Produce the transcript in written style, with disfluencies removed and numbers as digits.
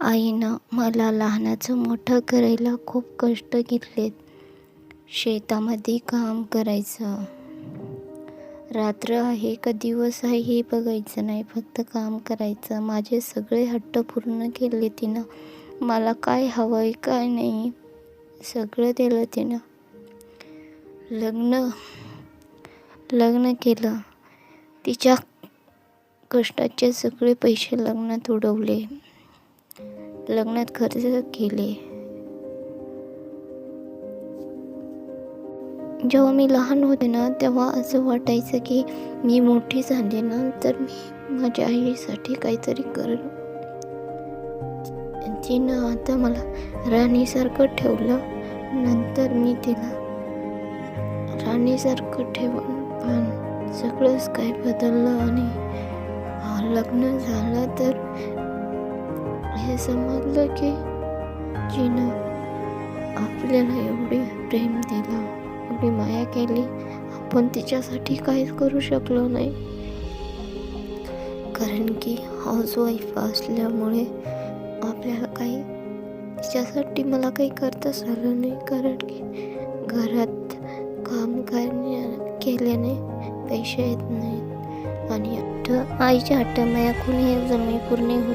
आईनं मला लहानाचं मोठं करायला खूप कष्ट घेतलेत. शेतामध्ये काम करायचं. रात्र आहे का दिवस आहे हे बघायचं नाही, फक्त काम करायचं. माझे सगळे हट्ट पूर्ण केले तिनं. मला काय हवं आहे काय नाही सगळं दिलं तिनं. लग्न केलं. तिच्या कष्टाचे सगळे पैसे लग्नात उडवले. लग्नात खर्च केले. जेव्हा मी लहान होते ना, तेव्हा असं वाटायचं की मी मोठी झाले ना तर मी माझ्या आईसाठी काहीतरी करेन. तिनं आता मला राणीसारखं ठेवलं. नंतर मी तिला राणीसारखं ठेवून पण सगळंच काही बदललं. आणि लग्न झालं तर हे समजलं की जिनं आपल्याला एवढी प्रेम दिलं, एवढी माया केली, आपण तिच्यासाठी काहीच करू शकलो नाही. कारण की हाऊसवाईफ असल्यामुळे आपल्याला काही तिच्यासाठी मला काही करताच आलं नाही. कारण की घरात काम केल्याने पैसे येत नाहीत आणि आईच्या हट्ट माया कोणी पूर्ण होत